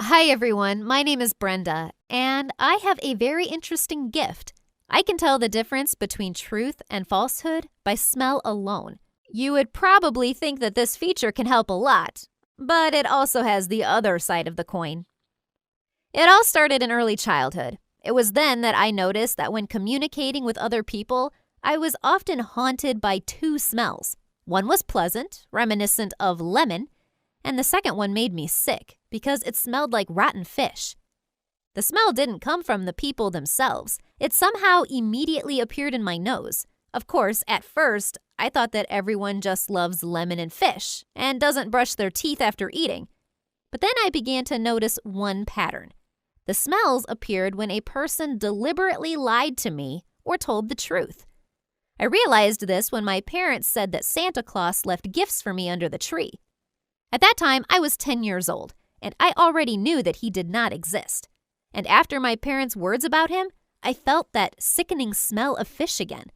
Hi everyone, my name is Brenda, and I have a very interesting gift. I can tell the difference between truth and falsehood by smell alone. You would probably think that this feature can help a lot, but it also has the other side of the coin. It all started in early childhood. It was then that I noticed that when communicating with other people, I was often haunted by two smells. One was pleasant, reminiscent of lemon, and the second one made me sick because it smelled like rotten fish. The smell didn't come from the people themselves. It somehow immediately appeared in my nose. Of course, at first, I thought that everyone just loves lemon and fish and doesn't brush their teeth after eating. But then I began to notice one pattern. The smells appeared when a person deliberately lied to me or told the truth. I realized this when my parents said that Santa Claus left gifts for me under the tree. At that time, I was 10 years old, and I already knew that he did not exist. And after my parents' words about him, I felt that sickening smell of fish again.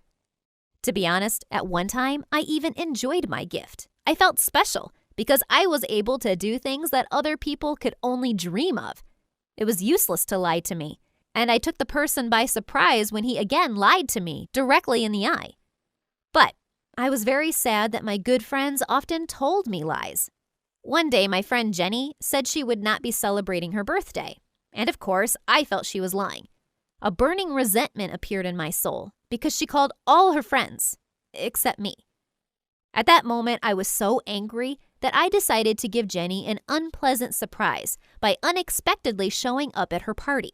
To be honest, at one time, I even enjoyed my gift. I felt special because I was able to do things that other people could only dream of. It was useless to lie to me, and I took the person by surprise when he again lied to me directly in the eye. But I was very sad that my good friends often told me lies. One day, my friend Jenny said she would not be celebrating her birthday. And of course, I felt she was lying. A burning resentment appeared in my soul because she called all her friends, except me. At that moment, I was so angry that I decided to give Jenny an unpleasant surprise by unexpectedly showing up at her party.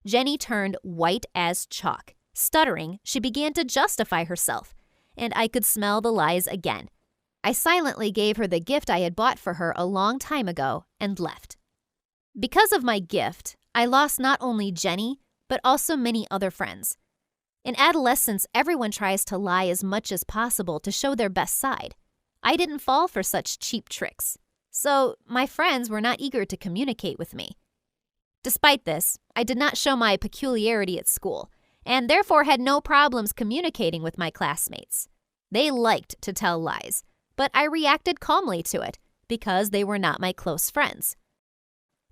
Jenny turned white as chalk. Stuttering, she began to justify herself, and I could smell the lies again. I silently gave her the gift I had bought for her a long time ago and left. Because of my gift, I lost not only Jenny, but also many other friends. In adolescence, everyone tries to lie as much as possible to show their best side. I didn't fall for such cheap tricks, so my friends were not eager to communicate with me. Despite this, I did not show my peculiarity at school, and therefore had no problems communicating with my classmates. They liked to tell lies, but I reacted calmly to it because they were not my close friends.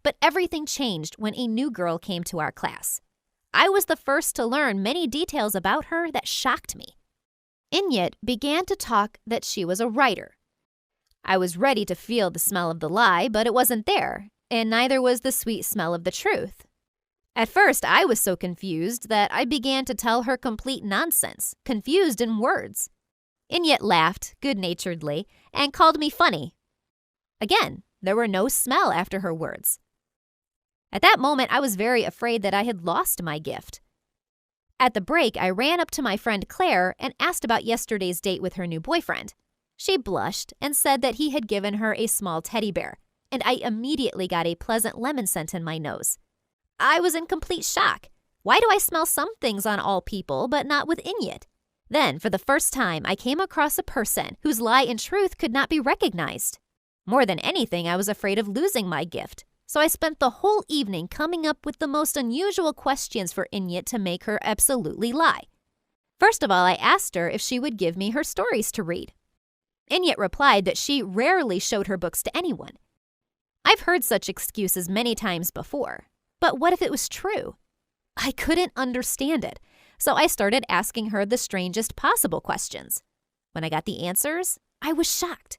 But everything changed when a new girl came to our class. I was the first to learn many details about her that shocked me. Inyit began to talk that she was a writer. I was ready to feel the smell of the lie, but it wasn't there, and neither was the sweet smell of the truth. At first, I was so confused that I began to tell her complete nonsense, confused in words. Inyit laughed good-naturedly and called me funny. Again, there were no smell after her words. At that moment, I was very afraid that I had lost my gift. At the break, I ran up to my friend Claire and asked about yesterday's date with her new boyfriend. She blushed and said that he had given her a small teddy bear, and I immediately got a pleasant lemon scent in my nose. I was in complete shock. Why do I smell some things on all people, but not with Inyit? Then, for the first time, I came across a person whose lie and truth could not be recognized. More than anything, I was afraid of losing my gift, so I spent the whole evening coming up with the most unusual questions for Inyit to make her absolutely lie. First of all, I asked her if she would give me her stories to read. Inyit replied that she rarely showed her books to anyone. I've heard such excuses many times before, but what if it was true? I couldn't understand it. So I started asking her the strangest possible questions. When I got the answers, I was shocked.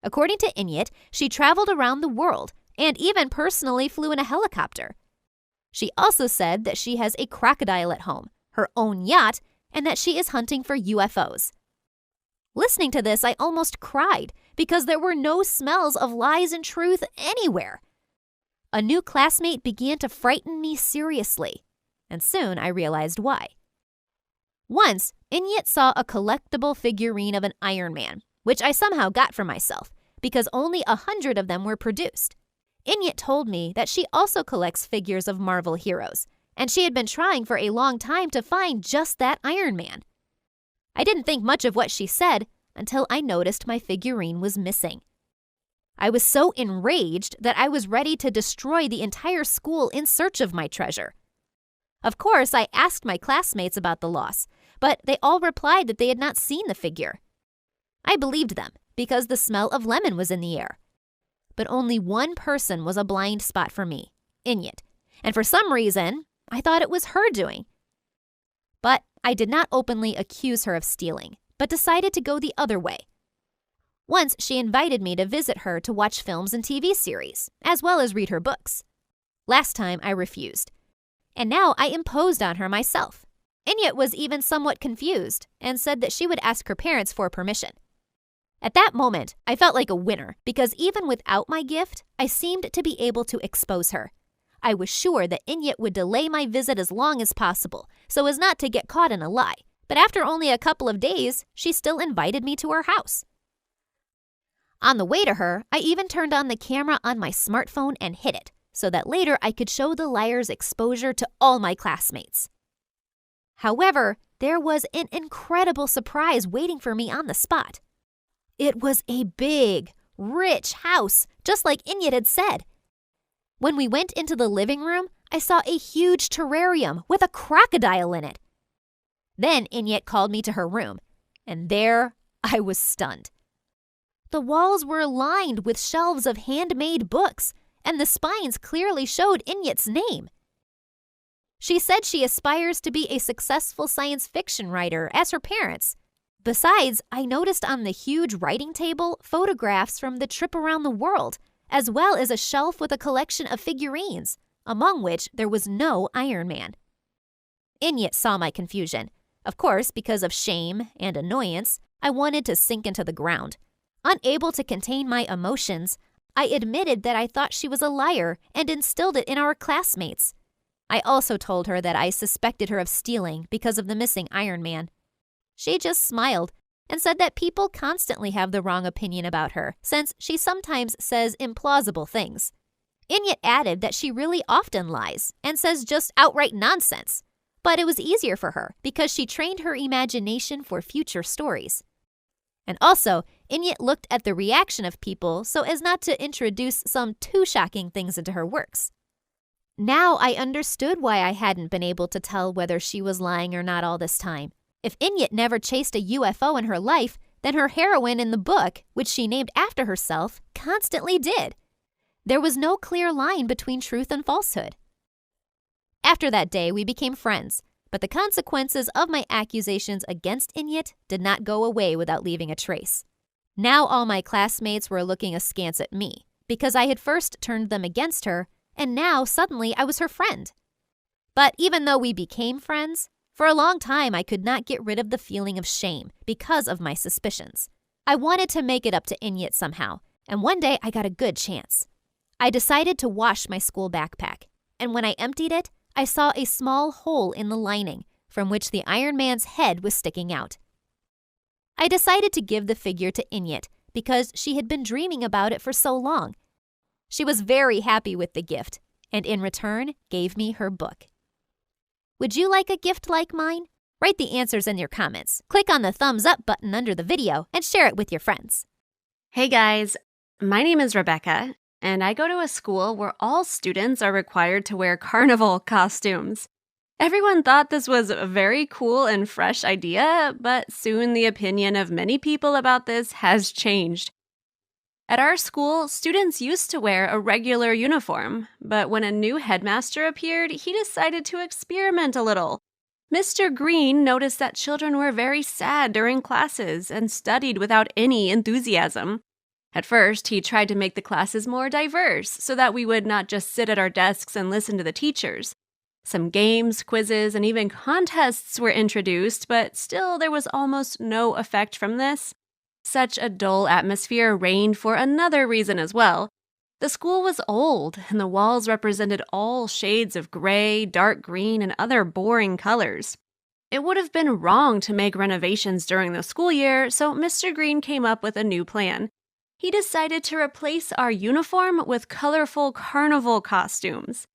According to Inyit, she traveled around the world and even personally flew in a helicopter. She also said that she has a crocodile at home, her own yacht, and that she is hunting for UFOs. Listening to this, I almost cried because there were no smells of lies and truth anywhere. A new classmate began to frighten me seriously. And soon I realized why. Once, Inyit saw a collectible figurine of an Iron Man, which I somehow got for myself because only 100 of them were produced. Inyit told me that she also collects figures of Marvel heroes, and she had been trying for a long time to find just that Iron Man. I didn't think much of what she said until I noticed my figurine was missing. I was so enraged that I was ready to destroy the entire school in search of my treasure. Of course, I asked my classmates about the loss, but they all replied that they had not seen the figure. I believed them because the smell of lemon was in the air. but only one person was a blind spot for me, Inyet. And for some reason, I thought it was her doing. But I did not openly accuse her of stealing, but decided to go the other way. Once she invited me to visit her to watch films and TV series, as well as read her books. Last time I refused. And now I imposed on her myself. Inyet was even somewhat confused and said that she would ask her parents for permission. At that moment, I felt like a winner because even without my gift, I seemed to be able to expose her. I was sure that Inyet would delay my visit as long as possible so as not to get caught in a lie. But after only a couple of days, she still invited me to her house. On the way to her, I even turned on the camera on my smartphone and hid it so that later I could show the liar's exposure to all my classmates. However, there was an incredible surprise waiting for me on the spot. It was a big, rich house, just like Inyet had said. When we went into the living room, I saw a huge terrarium with a crocodile in it. Then Inyet called me to her room, and there I was stunned. The walls were lined with shelves of handmade books, and the spines clearly showed Inyet's name. She said she aspires to be a successful science fiction writer as her parents. Besides, I noticed on the huge writing table photographs from the trip around the world, as well as a shelf with a collection of figurines, among which there was no Iron Man. Inyet saw my confusion. Of course, because of shame and annoyance, I wanted to sink into the ground. Unable to contain my emotions, I admitted that I thought she was a liar and instilled it in our classmates. I also told her that I suspected her of stealing because of the missing Iron Man. She just smiled and said that people constantly have the wrong opinion about her, since she sometimes says implausible things. Inyet added that she really often lies and says just outright nonsense, but it was easier for her because she trained her imagination for future stories. And also, Inyet looked at the reaction of people so as not to introduce some too shocking things into her works. Now I understood why I hadn't been able to tell whether she was lying or not all this time. If Inyet never chased a UFO in her life, then her heroine in the book, which she named after herself, constantly did. There was no clear line between truth and falsehood. After that day, we became friends, but the consequences of my accusations against Inyet did not go away without leaving a trace. Now all my classmates were looking askance at me because I had first turned them against her, and now suddenly I was her friend. But even though we became friends, for a long time I could not get rid of the feeling of shame because of my suspicions. I wanted to make it up to Inyet somehow, and one day I got a good chance. I decided to wash my school backpack, and when I emptied it, I saw a small hole in the lining from which the Iron Man's head was sticking out. I decided to give the figure to Inyet because she had been dreaming about it for so long. She was very happy with the gift, and in return gave me her book. Would you like a gift like mine? Write the answers in your comments. Click on the thumbs up button under the video and share it with your friends. Hey guys, my name is Rebecca, and I go to a school where all students are required to wear carnival costumes. Everyone thought this was a very cool and fresh idea, but soon the opinion of many people about this has changed. At our school, students used to wear a regular uniform, but when a new headmaster appeared, he decided to experiment a little. Mr. Green noticed that children were very sad during classes and studied without any enthusiasm. At first, he tried to make the classes more diverse so that we would not just sit at our desks and listen to the teachers. Some games, quizzes, and even contests were introduced, but still there was almost no effect from this. Such a dull atmosphere reigned for another reason as well. The school was old, and the walls represented all shades of gray, dark green, and other boring colors. It would have been wrong to make renovations during the school year, so Mr. Green came up with a new plan. He decided to replace our uniform with colorful carnival costumes.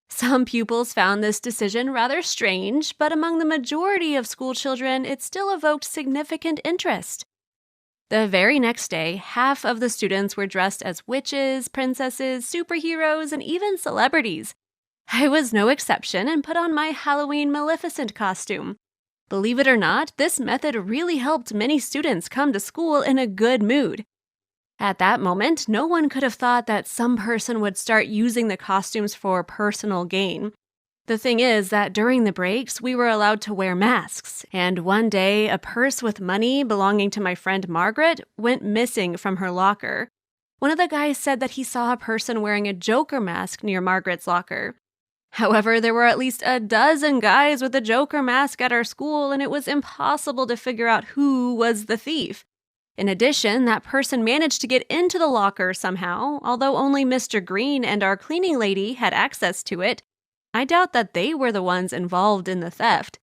Some pupils found this decision rather strange, but among the majority of school children, it still evoked significant interest. The very next day, half of the students were dressed as witches, princesses, superheroes, and even celebrities. I was no exception and put on my Halloween Maleficent costume. Believe it or not, this method really helped many students come to school in a good mood. At that moment, no one could have thought that some person would start using the costumes for personal gain. The thing is that during the breaks, we were allowed to wear masks, and one day, a purse with money belonging to my friend Margaret went missing from her locker. One of the guys said that he saw a person wearing a Joker mask near Margaret's locker. However, there were at least a dozen guys with a Joker mask at our school, and it was impossible to figure out who was the thief. In addition, that person managed to get into the locker somehow, although only Mr. Green and our cleaning lady had access to it. I doubt that they were the ones involved in the theft.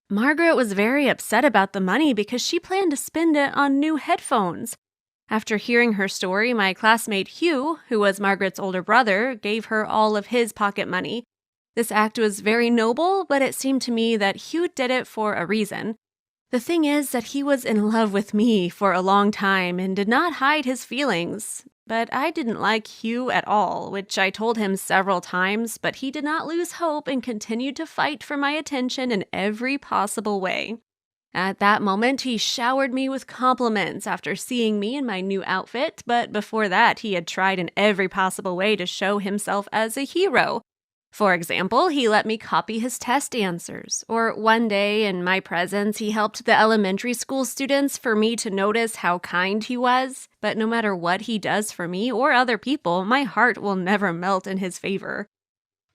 Margaret was very upset about the money because she planned to spend it on new headphones. After hearing her story, my classmate Hugh, who was Margaret's older brother, gave her all of his pocket money. This act was very noble, but it seemed to me that Hugh did it for a reason. The thing is that he was in love with me for a long time and did not hide his feelings. But I didn't like Hugh at all, which I told him several times, but he did not lose hope and continued to fight for my attention in every possible way. At that moment, he showered me with compliments after seeing me in my new outfit, but before that, he had tried in every possible way to show himself as a hero. For example, he let me copy his test answers, or one day, in my presence, he helped the elementary school students for me to notice how kind he was. But no matter what he does for me or other people, my heart will never melt in his favor.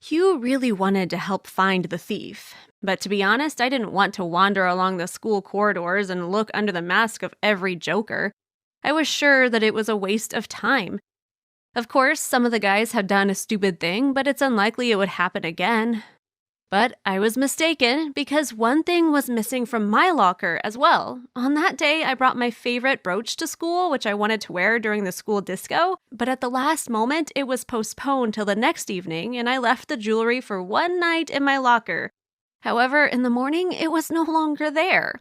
Hugh really wanted to help find the thief. But to be honest, I didn't want to wander along the school corridors and look under the mask of every joker. I was sure that it was a waste of time. Of course, some of the guys had done a stupid thing, but it's unlikely it would happen again. But I was mistaken, because one thing was missing from my locker as well. On that day, I brought my favorite brooch to school, which I wanted to wear during the school disco, but at the last moment, it was postponed till the next evening, and I left the jewelry for one night in my locker. However, in the morning, it was no longer there.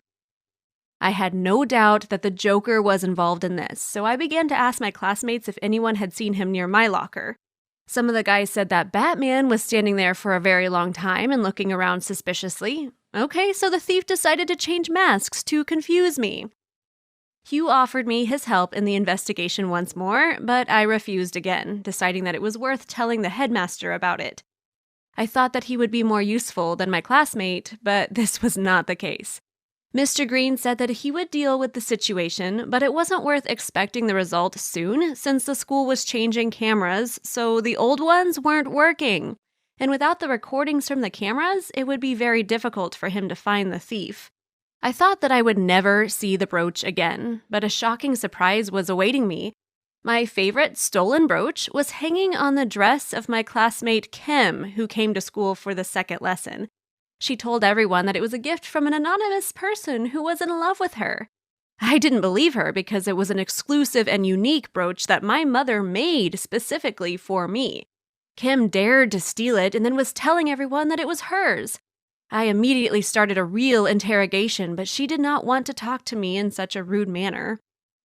I had no doubt that the Joker was involved in this, so I began to ask my classmates if anyone had seen him near my locker. Some of the guys said that Batman was standing there for a very long time and looking around suspiciously. Okay, so the thief decided to change masks to confuse me. Hugh offered me his help in the investigation once more, but I refused again, deciding that it was worth telling the headmaster about it. I thought that he would be more useful than my classmate, but this was not the case. Mr. Green said that he would deal with the situation, but it wasn't worth expecting the result soon since the school was changing cameras, so the old ones weren't working. And without the recordings from the cameras, it would be very difficult for him to find the thief. I thought that I would never see the brooch again, but a shocking surprise was awaiting me. My favorite stolen brooch was hanging on the dress of my classmate Kim, who came to school for the second lesson. She told everyone that it was a gift from an anonymous person who was in love with her. I didn't believe her because it was an exclusive and unique brooch that my mother made specifically for me. Kim dared to steal it and then was telling everyone that it was hers. I immediately started a real interrogation, but she did not want to talk to me in such a rude manner.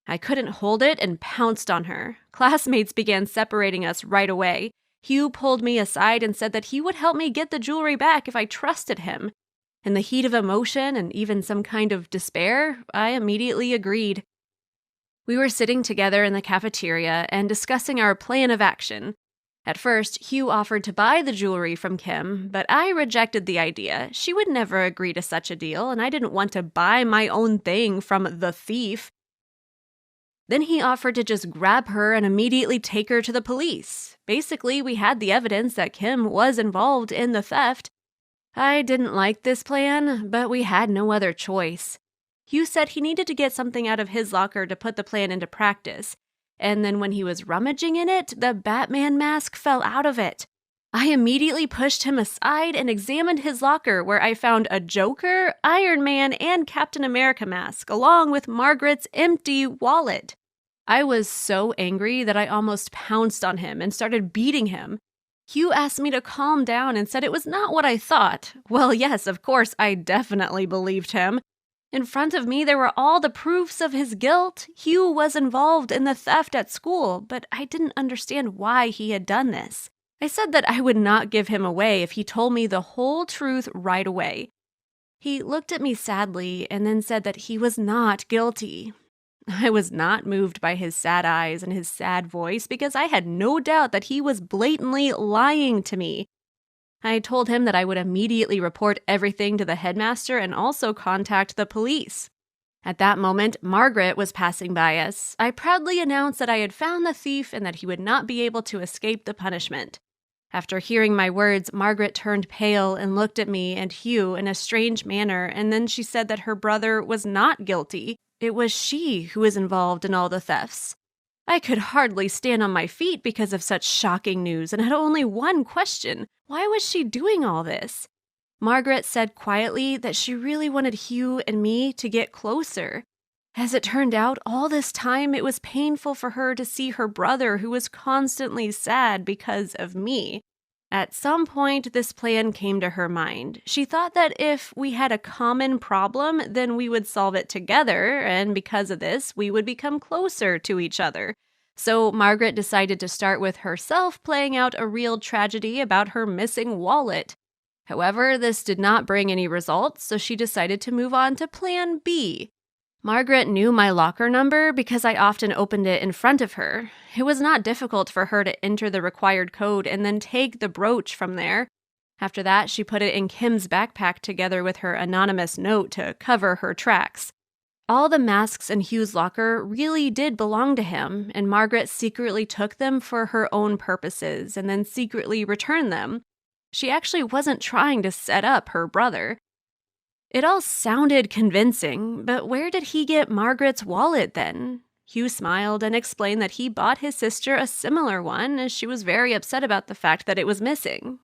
I couldn't hold it and pounced on her. Classmates began separating us right away. Hugh pulled me aside and said that he would help me get the jewelry back if I trusted him. In the heat of emotion and even some kind of despair, I immediately agreed. We were sitting together in the cafeteria and discussing our plan of action. At first, Hugh offered to buy the jewelry from Kim, but I rejected the idea. She would never agree to such a deal, and I didn't want to buy my own thing from the thief. Then he offered to just grab her and immediately take her to the police. Basically, we had the evidence that Kim was involved in the theft. I didn't like this plan, but we had no other choice. Hugh said he needed to get something out of his locker to put the plan into practice, and then when he was rummaging in it, the Batman mask fell out of it. I immediately pushed him aside and examined his locker, where I found a Joker, Iron Man, and Captain America mask, along with Margaret's empty wallet. I was so angry that I almost pounced on him and started beating him. Hugh asked me to calm down and said it was not what I thought. Well, yes, of course, I definitely believed him. In front of me, there were all the proofs of his guilt. Hugh was involved in the theft at school, but I didn't understand why he had done this. I said that I would not give him away if he told me the whole truth right away. He looked at me sadly and then said that he was not guilty. I was not moved by his sad eyes and his sad voice because I had no doubt that he was blatantly lying to me. I told him that I would immediately report everything to the headmaster and also contact the police. At that moment, Margaret was passing by us. I proudly announced that I had found the thief and that he would not be able to escape the punishment. After hearing my words, Margaret turned pale and looked at me and Hugh in a strange manner, and then she said that her brother was not guilty. It was she who was involved in all the thefts. I could hardly stand on my feet because of such shocking news and had only one question. Why was she doing all this? Margaret said quietly that she really wanted Hugh and me to get closer. As it turned out, all this time it was painful for her to see her brother, who was constantly sad because of me. At some point, this plan came to her mind. She thought that if we had a common problem, then we would solve it together, and because of this, we would become closer to each other. So Margaret decided to start with herself playing out a real tragedy about her missing wallet. However, this did not bring any results, so she decided to move on to Plan B. Margaret knew my locker number because I often opened it in front of her. It was not difficult for her to enter the required code and then take the brooch from there. After that, she put it in Kim's backpack together with her anonymous note to cover her tracks. All the masks in Hugh's locker really did belong to him, and Margaret secretly took them for her own purposes and then secretly returned them. She actually wasn't trying to set up her brother. It all sounded convincing, but where did he get Margaret's wallet then? Hugh smiled and explained that he bought his sister a similar one, as she was very upset about the fact that it was missing.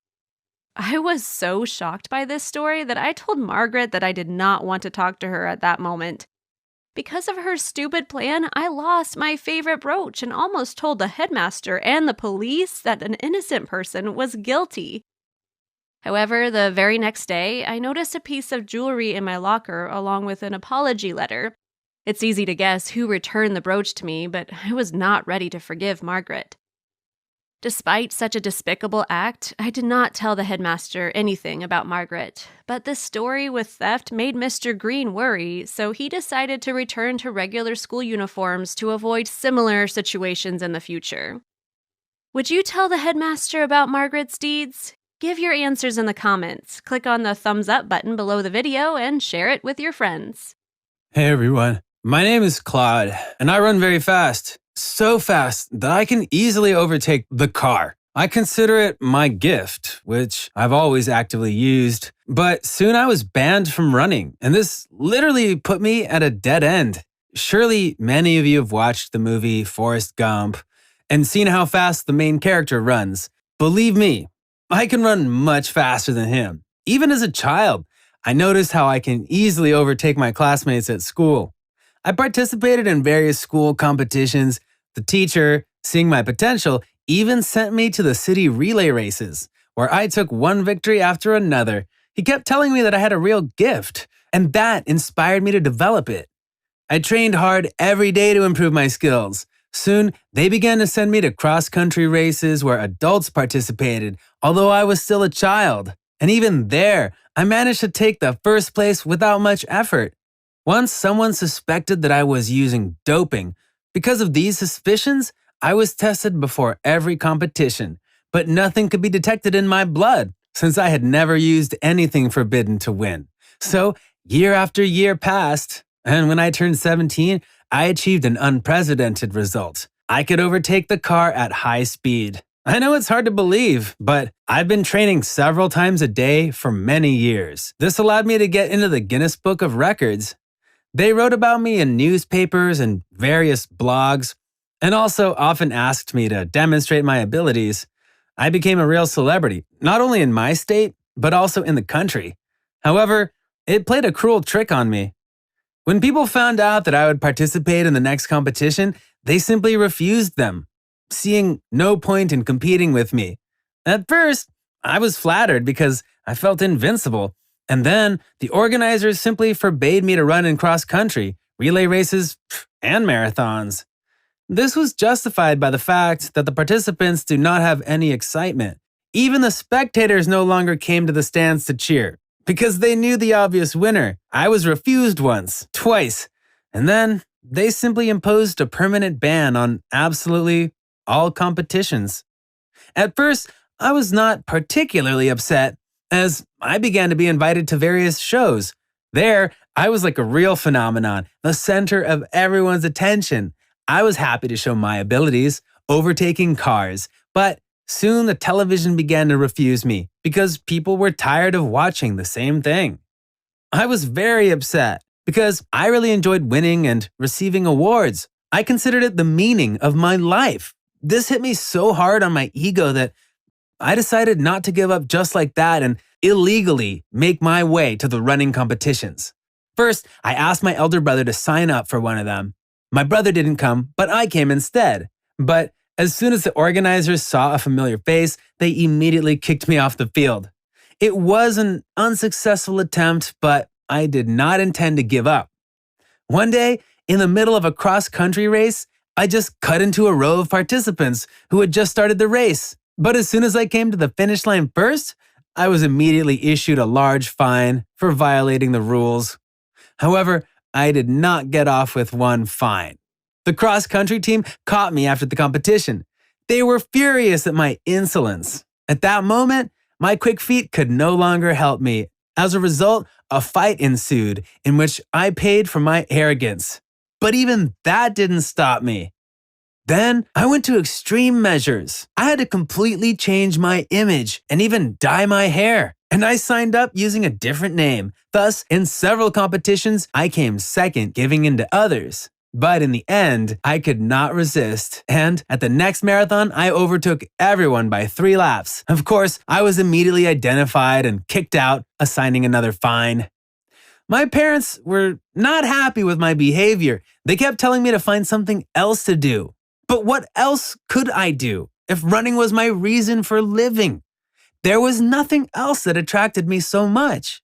I was so shocked by this story that I told Margaret that I did not want to talk to her at that moment. Because of her stupid plan, I lost my favorite brooch and almost told the headmaster and the police that an innocent person was guilty. However, the very next day, I noticed a piece of jewelry in my locker along with an apology letter. It's easy to guess who returned the brooch to me, but I was not ready to forgive Margaret. Despite such a despicable act, I did not tell the headmaster anything about Margaret, but this story with theft made Mr. Green worry, so he decided to return to regular school uniforms to avoid similar situations in the future. Would you tell the headmaster about Margaret's deeds? Give your answers in the comments. Click on the thumbs up button below the video and share it with your friends. Hey everyone, my name is Claude, and I run very fast. So fast that I can easily overtake the car. I consider it my gift, which I've always actively used. But soon I was banned from running, and this literally put me at a dead end. Surely many of you have watched the movie Forrest Gump and seen how fast the main character runs. Believe me, I can run much faster than him. Even as a child, I noticed how I can easily overtake my classmates at school. I participated in various school competitions. The teacher, seeing my potential, even sent me to the city relay races, where I took one victory after another. He kept telling me that I had a real gift, and that inspired me to develop it. I trained hard every day to improve my skills. Soon, they began to send me to cross-country races where adults participated, although I was still a child. And even there, I managed to take the first place without much effort. Once someone suspected that I was using doping. Because of these suspicions, I was tested before every competition, but nothing could be detected in my blood since I had never used anything forbidden to win. So, year after year passed, and when I turned 17, I achieved an unprecedented result. I could overtake the car at high speed. I know it's hard to believe, but I've been training several times a day for many years. This allowed me to get into the Guinness Book of Records. They wrote about me in newspapers and various blogs, and also often asked me to demonstrate my abilities. I became a real celebrity, not only in my state, but also in the country. However, it played a cruel trick on me. When people found out that I would participate in the next competition, they simply refused them, seeing no point in competing with me. At first, I was flattered because I felt invincible, and then the organizers simply forbade me to run in cross-country, relay races, and marathons. This was justified by the fact that the participants do not have any excitement. Even the spectators no longer came to the stands to cheer, because they knew the obvious winner. I was refused once, twice, and then they simply imposed a permanent ban on absolutely all competitions. At first, I was not particularly upset, as I began to be invited to various shows. There, I was like a real phenomenon, the center of everyone's attention. I was happy to show my abilities, overtaking cars, but soon the television began to refuse me because people were tired of watching the same thing. I was very upset because I really enjoyed winning and receiving awards. I considered it the meaning of my life. This hit me so hard on my ego that I decided not to give up just like that and illegally make my way to the running competitions. First, I asked my elder brother to sign up for one of them. My brother didn't come, but I came instead. But as soon as the organizers saw a familiar face, they immediately kicked me off the field. It was an unsuccessful attempt, but I did not intend to give up. One day, in the middle of a cross-country race, I just cut into a row of participants who had just started the race. But as soon as I came to the finish line first, I was immediately issued a large fine for violating the rules. However, I did not get off with one fine. The cross-country team caught me after the competition. They were furious at my insolence. At that moment, my quick feet could no longer help me. As a result, a fight ensued in which I paid for my arrogance. But even that didn't stop me. Then I went to extreme measures. I had to completely change my image and even dye my hair. And I signed up using a different name. Thus, in several competitions, I came second, giving in to others. But in the end, I could not resist. And at the next marathon, I overtook everyone by 3 laps. Of course, I was immediately identified and kicked out, assigning another fine. My parents were not happy with my behavior. They kept telling me to find something else to do. But what else could I do if running was my reason for living? There was nothing else that attracted me so much.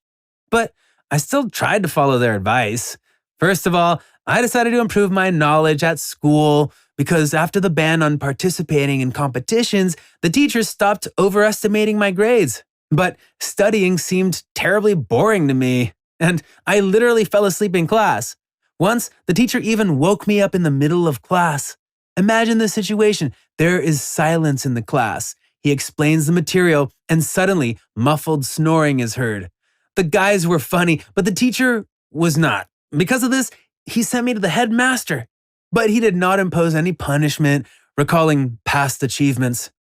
But I still tried to follow their advice. First of all, I decided to improve my knowledge at school because after the ban on participating in competitions, the teachers stopped overestimating my grades. But studying seemed terribly boring to me, and I literally fell asleep in class. Once, the teacher even woke me up in the middle of class. Imagine the situation. There is silence in the class. He explains the material, and suddenly, muffled snoring is heard. The guys were funny, but the teacher was not. Because of this, he sent me to the headmaster. But he did not impose any punishment, recalling past achievements.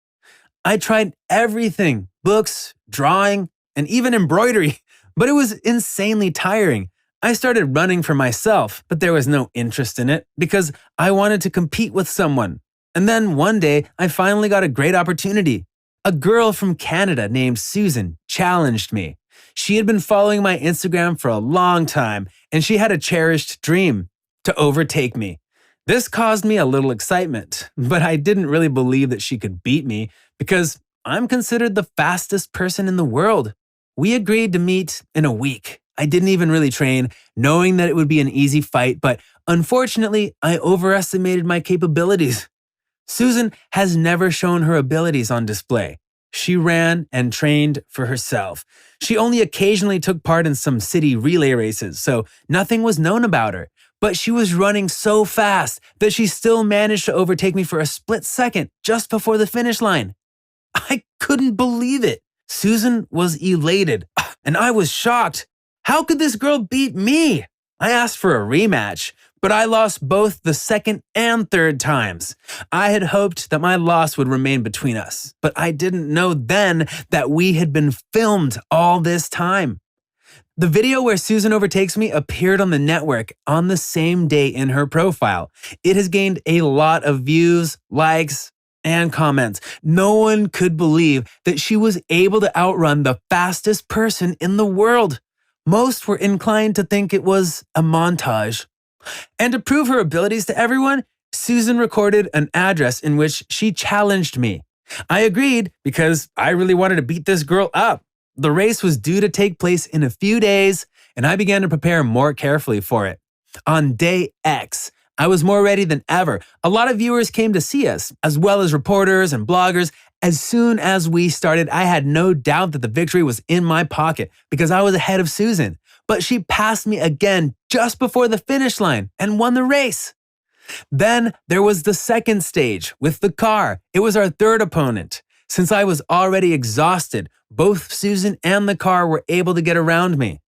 I tried everything, books, drawing, and even embroidery, but it was insanely tiring. I started running for myself, but there was no interest in it because I wanted to compete with someone. And then one day, I finally got a great opportunity. A girl from Canada named Susan challenged me. She had been following my Instagram for a long time, and she had a cherished dream to overtake me. This caused me a little excitement, but I didn't really believe that she could beat me because I'm considered the fastest person in the world. We agreed to meet in a week. I didn't even really train, knowing that it would be an easy fight, but unfortunately, I overestimated my capabilities. Susan has never shown her abilities on display. She ran and trained for herself. She only occasionally took part in some city relay races, so nothing was known about her. But she was running so fast that she still managed to overtake me for a split second just before the finish line. I couldn't believe it. Susan was elated, and I was shocked. How could this girl beat me? I asked for a rematch, but I lost both the second and third times. I had hoped that my loss would remain between us, but I didn't know then that we had been filmed all this time. The video where Susan overtakes me appeared on the network on the same day in her profile. It has gained a lot of views, likes, and comments. No one could believe that she was able to outrun the fastest person in the world. Most were inclined to think it was a montage. And to prove her abilities to everyone, Susan recorded an address in which she challenged me. I agreed because I really wanted to beat this girl up. The race was due to take place in a few days, and I began to prepare more carefully for it. On day X, I was more ready than ever. A lot of viewers came to see us, as well as reporters and bloggers. As soon as we started, I had no doubt that the victory was in my pocket because I was ahead of Susan. but she passed me again just before the finish line and won the race. Then there was the second stage with the car. It was our third opponent. Since I was already exhausted, both Susan and the car were able to get around me.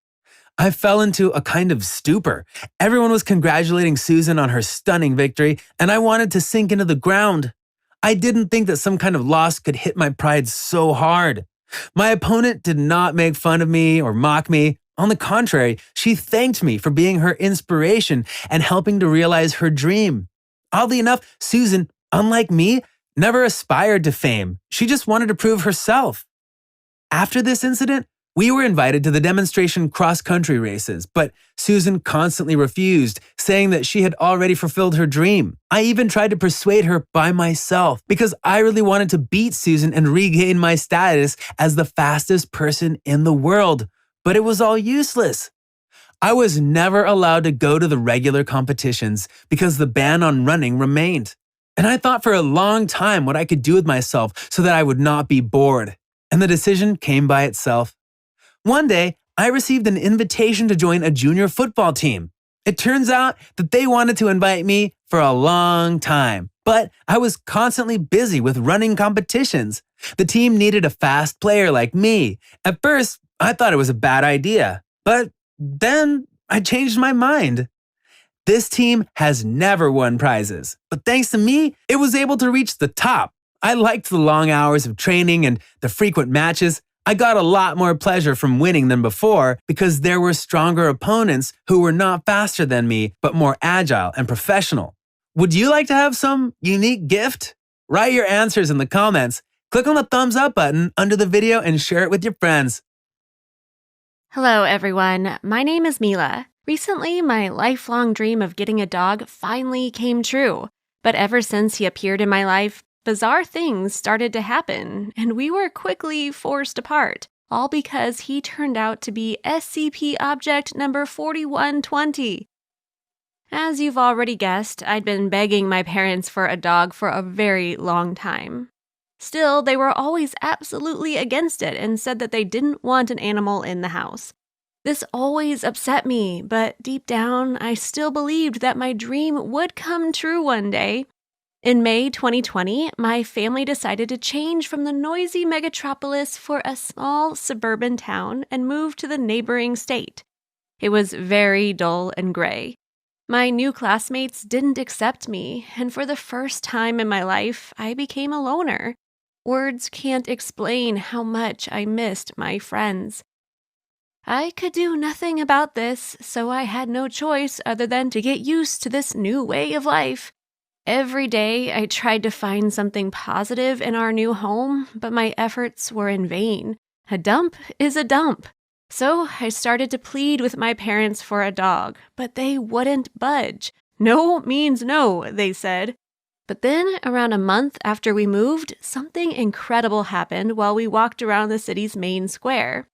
I fell into a kind of stupor. Everyone was congratulating Susan on her stunning victory, and I wanted to sink into the ground. I didn't think that some kind of loss could hit my pride so hard. My opponent did not make fun of me or mock me. On the contrary, she thanked me for being her inspiration and helping to realize her dream. Oddly enough, Susan, unlike me, never aspired to fame. She just wanted to prove herself. After this incident, we were invited to the demonstration cross-country races, but Susan constantly refused, saying that she had already fulfilled her dream. I even tried to persuade her by myself because I really wanted to beat Susan and regain my status as the fastest person in the world, but it was all useless. I was never allowed to go to the regular competitions because the ban on running remained. And I thought for a long time what I could do with myself so that I would not be bored. And the decision came by itself. One day, I received an invitation to join a junior football team. It turns out that they wanted to invite me for a long time, but I was constantly busy with running competitions. The team needed a fast player like me. At first, I thought it was a bad idea, but then I changed my mind. This team has never won prizes, but thanks to me, it was able to reach the top. I liked the long hours of training and the frequent matches. I got a lot more pleasure from winning than before because there were stronger opponents who were not faster than me, but more agile and professional. Would you like to have some unique gift? Write your answers in the comments. Click on the thumbs up button under the video and share it with your friends. Hello, everyone. My name is Mila. Recently, my lifelong dream of getting a dog finally came true. But ever since he appeared in my life, bizarre things started to happen, and we were quickly forced apart, all because he turned out to be SCP Object number 4120. As you've already guessed, I'd been begging my parents for a dog for a very long time. Still, they were always absolutely against it and said that they didn't want an animal in the house. This always upset me, but deep down, I still believed that my dream would come true one day. In May 2020, my family decided to change from the noisy megatropolis for a small suburban town and move to the neighboring state. It was very dull and gray. My new classmates didn't accept me, and for the first time in my life, I became a loner. Words can't explain how much I missed my friends. I could do nothing about this, so I had no choice other than to get used to this new way of life. Every day, I tried to find something positive in our new home, but my efforts were in vain. A dump is a dump. So I started to plead with my parents for a dog, but they wouldn't budge. No means no, they said. But then, around a month after we moved, something incredible happened while we walked around the city's main square.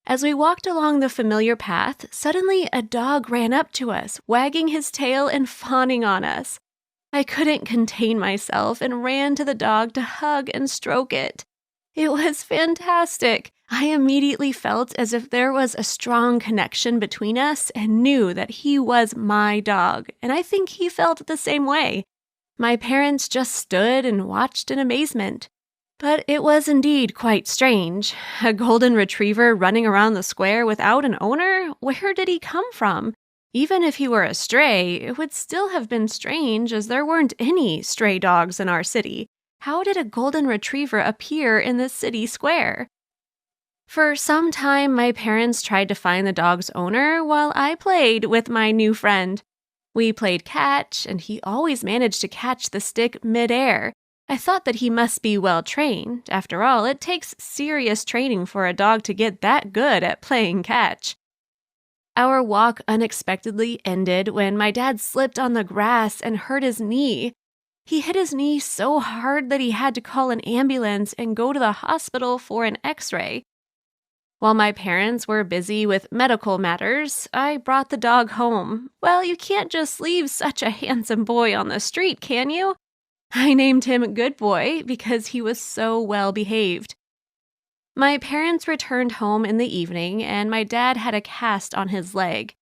As we walked along the familiar path, suddenly a dog ran up to us, wagging his tail and fawning on us. I couldn't contain myself and ran to the dog to hug and stroke it. It was fantastic. I immediately felt as if there was a strong connection between us and knew that he was my dog, and I think he felt the same way. My parents just stood and watched in amazement. But it was indeed quite strange. A golden retriever running around the square without an owner? Where did he come from? Even if he were a stray, it would still have been strange as there weren't any stray dogs in our city. How did a golden retriever appear in the city square? For some time, my parents tried to find the dog's owner while I played with my new friend. We played catch, and he always managed to catch the stick midair. I thought that he must be well trained. After all, it takes serious training for a dog to get that good at playing catch. Our walk unexpectedly ended when my dad slipped on the grass and hurt his knee. He hit his knee so hard that he had to call an ambulance and go to the hospital for an x-ray. While my parents were busy with medical matters, I brought the dog home. Well, you can't just leave such a handsome boy on the street, can you? I named him Good Boy because he was so well behaved. My parents returned home in the evening, and my dad had a cast on his leg.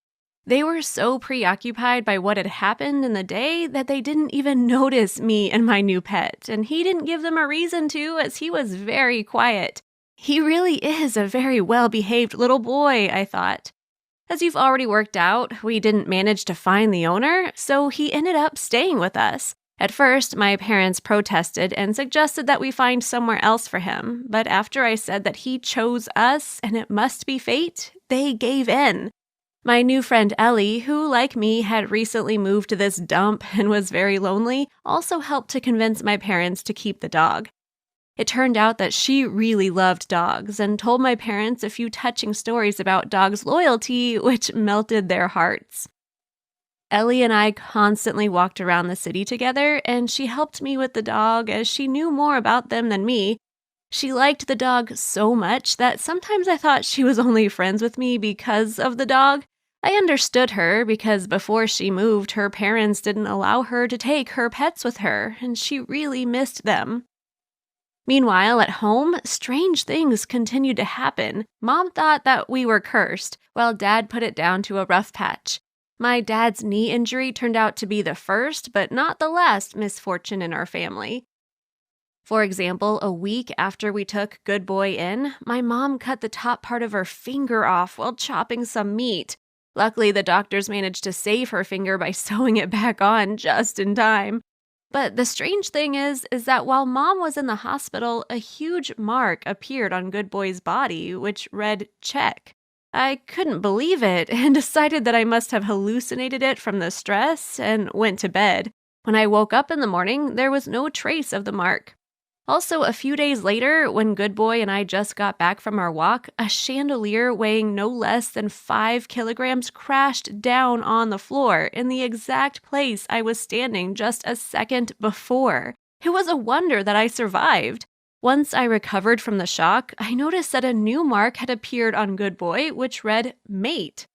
They were so preoccupied by what had happened in the day that they didn't even notice me and my new pet, and he didn't give them a reason to, as he was very quiet. He really is a very well-behaved little boy, I thought. As you've already worked out, we didn't manage to find the owner, so he ended up staying with us. At first, my parents protested and suggested that we find somewhere else for him, but after I said that he chose us and it must be fate, they gave in. My new friend Ellie, who, like me, had recently moved to this dump and was very lonely, also helped to convince my parents to keep the dog. It turned out that she really loved dogs and told my parents a few touching stories about dogs' loyalty, which melted their hearts. Ellie and I constantly walked around the city together, and she helped me with the dog as she knew more about them than me. She liked the dog so much that sometimes I thought she was only friends with me because of the dog. I understood her because before she moved, her parents didn't allow her to take her pets with her, and she really missed them. Meanwhile, at home, strange things continued to happen. Mom thought that we were cursed, while Dad put it down to a rough patch. My dad's knee injury turned out to be the first, but not the last misfortune in our family. For example, a week after we took Good Boy in, my mom cut the top part of her finger off while chopping some meat. Luckily, the doctors managed to save her finger by sewing it back on just in time. But the strange thing is that while Mom was in the hospital, a huge mark appeared on Good Boy's body, which read check. I couldn't believe it and decided that I must have hallucinated it from the stress and went to bed. When I woke up in the morning, there was no trace of the mark. Also, a few days later, when Good Boy and I just got back from our walk, a chandelier weighing no less than 5 kilograms crashed down on the floor in the exact place I was standing just a second before. It was a wonder that I survived. Once I recovered from the shock, I noticed that a new mark had appeared on Good Boy, which read mate.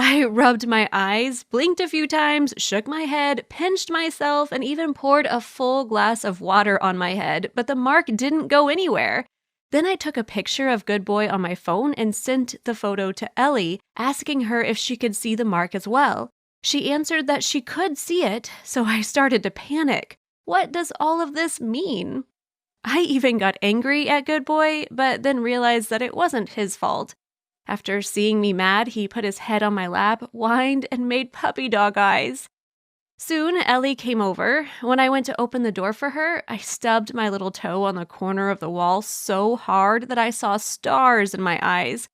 I rubbed my eyes, blinked a few times, shook my head, pinched myself, and even poured a full glass of water on my head, but the mark didn't go anywhere. Then I took a picture of Good Boy on my phone and sent the photo to Ellie, asking her if she could see the mark as well. She answered that she could see it, so I started to panic. What does all of this mean? I even got angry at Good Boy, but then realized that it wasn't his fault. After seeing me mad, he put his head on my lap, whined, and made puppy dog eyes. Soon, Ellie came over. When I went to open the door for her, I stubbed my little toe on the corner of the wall so hard that I saw stars in my eyes.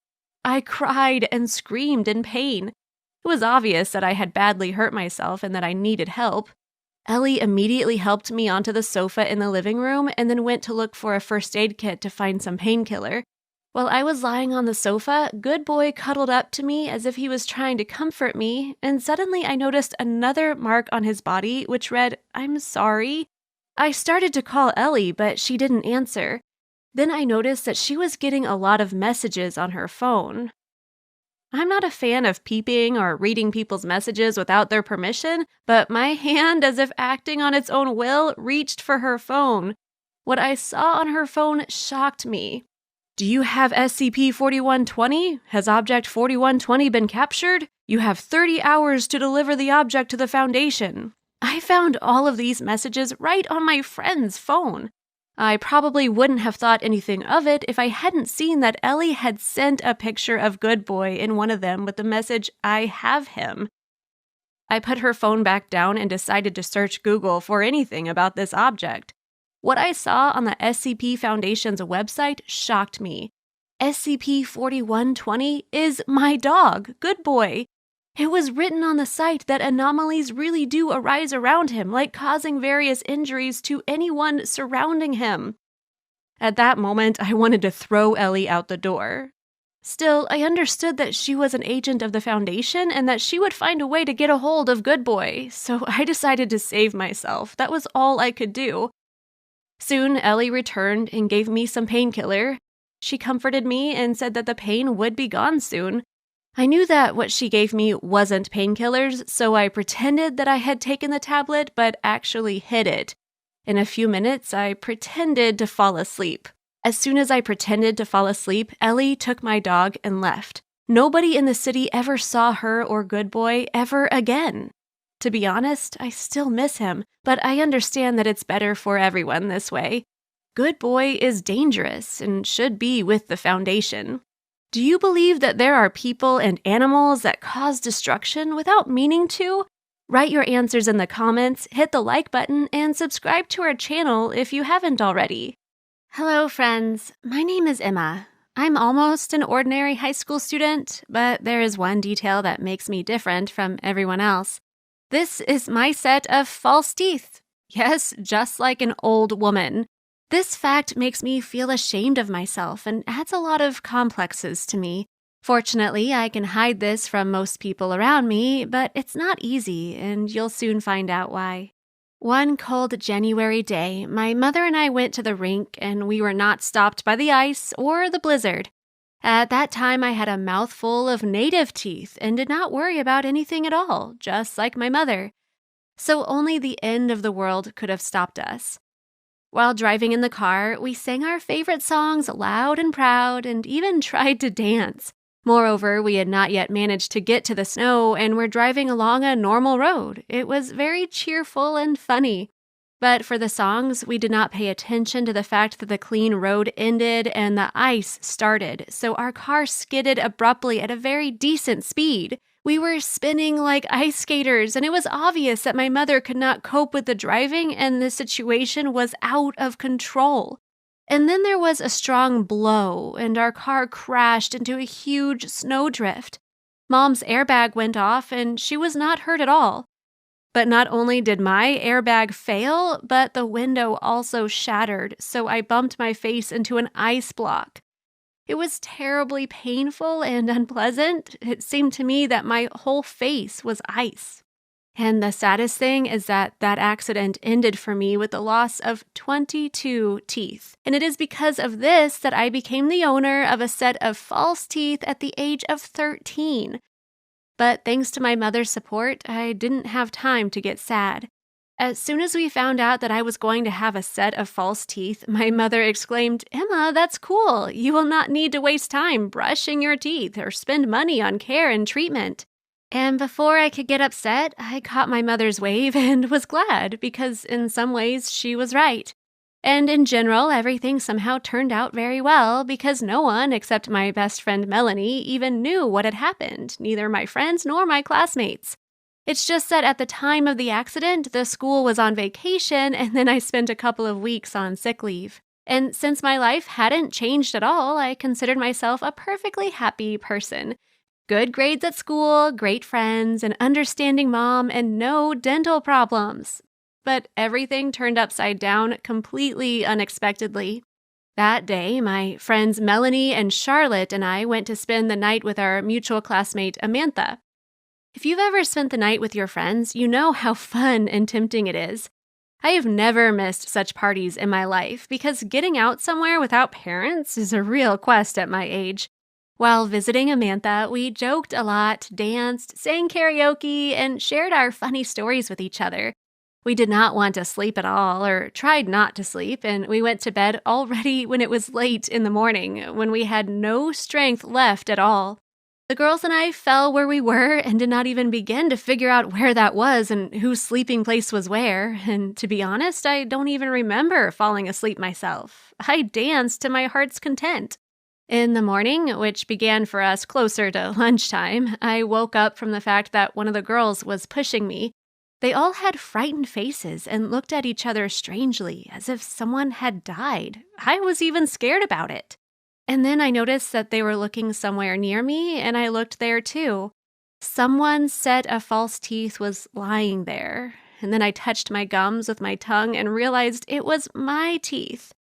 I cried and screamed in pain. It was obvious that I had badly hurt myself and that I needed help. Ellie immediately helped me onto the sofa in the living room and then went to look for a first aid kit to find some painkiller. While I was lying on the sofa, Good Boy cuddled up to me as if he was trying to comfort me, and suddenly I noticed another mark on his body which read, "I'm sorry." I started to call Ellie, but she didn't answer. Then I noticed that she was getting a lot of messages on her phone. I'm not a fan of peeping or reading people's messages without their permission, but my hand, as if acting on its own will, reached for her phone. What I saw on her phone shocked me. Do you have SCP-4120? Has Object 4120 been captured? You have 30 hours to deliver the object to the Foundation. I found all of these messages right on my friend's phone. I probably wouldn't have thought anything of it if I hadn't seen that Ellie had sent a picture of Good Boy in one of them with the message, "I have him." I put her phone back down and decided to search Google for anything about this object. What I saw on the SCP Foundation's website shocked me. SCP-4120 is my dog, Good Boy. It was written on the site that anomalies really do arise around him, like causing various injuries to anyone surrounding him. At that moment, I wanted to throw Ellie out the door. Still, I understood that she was an agent of the Foundation and that she would find a way to get a hold of Good Boy, so I decided to save myself. That was all I could do. Soon, Ellie returned and gave me some painkiller. She comforted me and said that the pain would be gone soon. I knew that what she gave me wasn't painkillers, so I pretended that I had taken the tablet but actually hid it. In a few minutes, I pretended to fall asleep. As soon as I pretended to fall asleep, Ellie took my dog and left. Nobody in the city ever saw her or Good Boy ever again. To be honest, I still miss him, but I understand that it's better for everyone this way. Good Boy is dangerous and should be with the Foundation. Do you believe that there are people and animals that cause destruction without meaning to? Write your answers in the comments, hit the like button, and subscribe to our channel if you haven't already. Hello, friends. My name is Emma. I'm almost an ordinary high school student, but there is one detail that makes me different from everyone else. This is my set of false teeth. Yes, just like an old woman. This fact makes me feel ashamed of myself and adds a lot of complexes to me. Fortunately, I can hide this from most people around me, but it's not easy, and you'll soon find out why. One cold January day, my mother and I went to the rink, and we were not stopped by the ice or the blizzard. At that time, I had a mouthful of native teeth and did not worry about anything at all, just like my mother. So only the end of the world could have stopped us. While driving in the car, we sang our favorite songs loud and proud and even tried to dance. Moreover, we had not yet managed to get to the snow and were driving along a normal road. It was very cheerful and funny. But for the songs, we did not pay attention to the fact that the clean road ended and the ice started, so our car skidded abruptly at a very decent speed. We were spinning like ice skaters, and it was obvious that my mother could not cope with the driving and the situation was out of control. And then there was a strong blow, and our car crashed into a huge snowdrift. Mom's airbag went off, and she was not hurt at all. But not only did my airbag fail, but the window also shattered, so I bumped my face into an ice block. It was terribly painful and unpleasant. It seemed to me that my whole face was ice. And the saddest thing is that accident ended for me with the loss of 22 teeth. And it is because of this that I became the owner of a set of false teeth at the age of 13. But thanks to my mother's support, I didn't have time to get sad. As soon as we found out that I was going to have a set of false teeth, my mother exclaimed, "Emma, that's cool. You will not need to waste time brushing your teeth or spend money on care and treatment." And before I could get upset, I caught my mother's wave and was glad because in some ways she was right. And in general, everything somehow turned out very well because no one except my best friend Melanie even knew what had happened, neither my friends nor my classmates. It's just that at the time of the accident, the school was on vacation and then I spent a couple of weeks on sick leave. And since my life hadn't changed at all, I considered myself a perfectly happy person. Good grades at school, great friends, an understanding mom, and no dental problems. But everything turned upside down completely unexpectedly. That day, my friends Melanie and Charlotte and I went to spend the night with our mutual classmate Amantha. If you've ever spent the night with your friends, you know how fun and tempting it is. I have never missed such parties in my life because getting out somewhere without parents is a real quest at my age. While visiting Amantha, we joked a lot, danced, sang karaoke, and shared our funny stories with each other. We did not want to sleep at all, or tried not to sleep, and we went to bed already when it was late in the morning, when we had no strength left at all. The girls and I fell where we were and did not even begin to figure out where that was and whose sleeping place was where, and to be honest, I don't even remember falling asleep myself. I danced to my heart's content. In the morning, which began for us closer to lunchtime, I woke up from the fact that one of the girls was pushing me. They all had frightened faces and looked at each other strangely, as if someone had died. I was even scared about it. And then I noticed that they were looking somewhere near me, and I looked there too. Someone's set of false teeth was lying there, and then I touched my gums with my tongue and realized it was my teeth.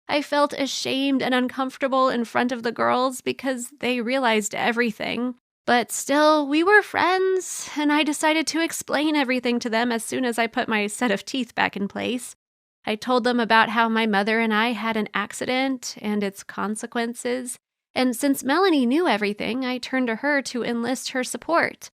I felt ashamed and uncomfortable in front of the girls because they realized everything. But still, we were friends, and I decided to explain everything to them as soon as I put my set of teeth back in place. I told them about how my mother and I had an accident and its consequences, and since Melanie knew everything, I turned to her to enlist her support.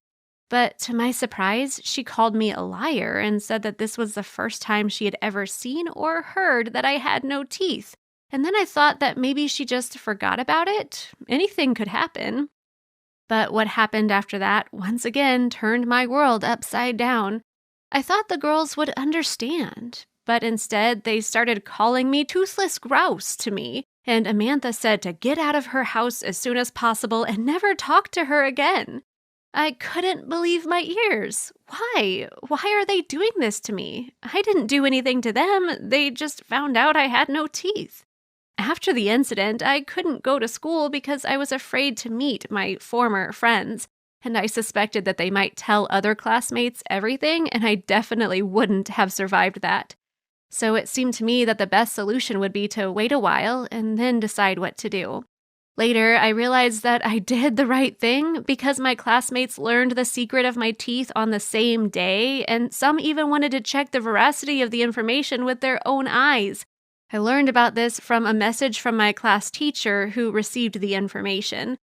But to my surprise, she called me a liar and said that this was the first time she had ever seen or heard that I had no teeth. And then I thought that maybe she just forgot about it. Anything could happen. But what happened after that, once again, turned my world upside down. I thought the girls would understand, but instead they started calling me toothless grouse to me, and Amantha said to get out of her house as soon as possible and never talk to her again. I couldn't believe my ears. Why? Why are they doing this to me? I didn't do anything to them. They just found out I had no teeth. After the incident, I couldn't go to school because I was afraid to meet my former friends, and I suspected that they might tell other classmates everything, and I definitely wouldn't have survived that. So it seemed to me that the best solution would be to wait a while and then decide what to do. Later, I realized that I did the right thing because my classmates learned the secret of my teeth on the same day, and some even wanted to check the veracity of the information with their own eyes. I learned about this from a message from my class teacher who received the information.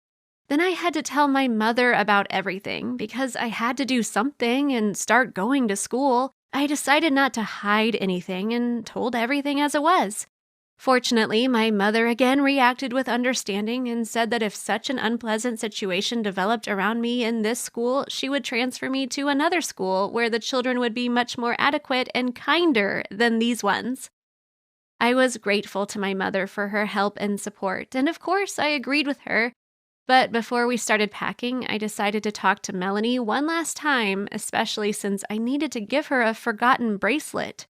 Then I had to tell my mother about everything because I had to do something and start going to school. I decided not to hide anything and told everything as it was. Fortunately, my mother again reacted with understanding and said that if such an unpleasant situation developed around me in this school, she would transfer me to another school where the children would be much more adequate and kinder than these ones. I was grateful to my mother for her help and support, and of course, I agreed with her. But before we started packing, I decided to talk to Melanie one last time, especially since I needed to give her a forgotten bracelet.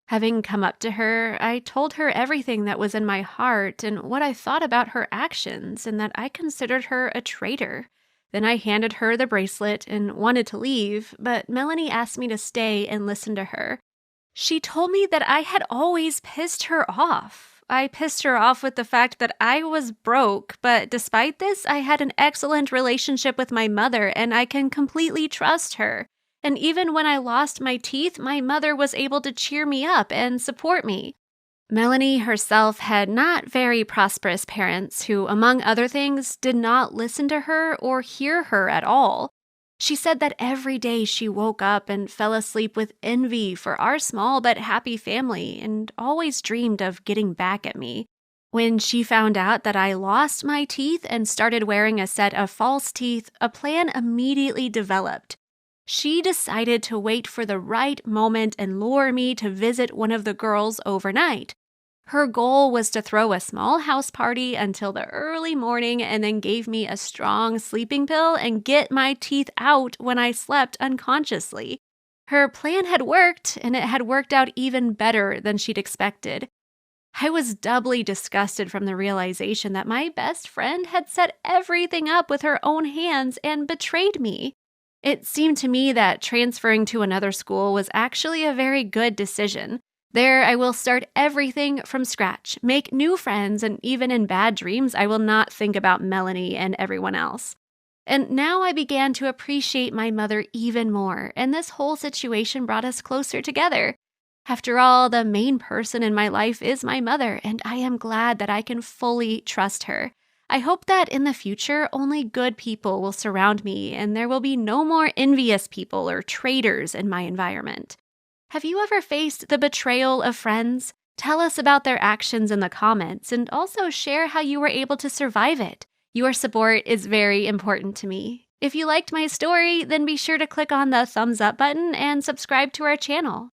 Having come up to her, I told her everything that was in my heart and what I thought about her actions and that I considered her a traitor. Then I handed her the bracelet and wanted to leave, but Melanie asked me to stay and listen to her. She told me that I had always pissed her off. I pissed her off with the fact that I was broke, but despite this, I had an excellent relationship with my mother and I can completely trust her. And even when I lost my teeth, my mother was able to cheer me up and support me. Melanie herself had not very prosperous parents who, among other things, did not listen to her or hear her at all. She said that every day she woke up and fell asleep with envy for our small but happy family and always dreamed of getting back at me. When she found out that I lost my teeth and started wearing a set of false teeth, a plan immediately developed. She decided to wait for the right moment and lure me to visit one of the girls overnight. Her goal was to throw a small house party until the early morning and then gave me a strong sleeping pill and get my teeth out when I slept unconsciously. Her plan had worked, and it had worked out even better than she'd expected. I was doubly disgusted from the realization that my best friend had set everything up with her own hands and betrayed me. It seemed to me that transferring to another school was actually a very good decision. There, I will start everything from scratch, make new friends, and even in bad dreams, I will not think about Melanie and everyone else. And now I began to appreciate my mother even more, and this whole situation brought us closer together. After all, the main person in my life is my mother, and I am glad that I can fully trust her. I hope that in the future, only good people will surround me and there will be no more envious people or traitors in my environment. Have you ever faced the betrayal of friends? Tell us about their actions in the comments and also share how you were able to survive it. Your support is very important to me. If you liked my story, then be sure to click on the thumbs up button and subscribe to our channel.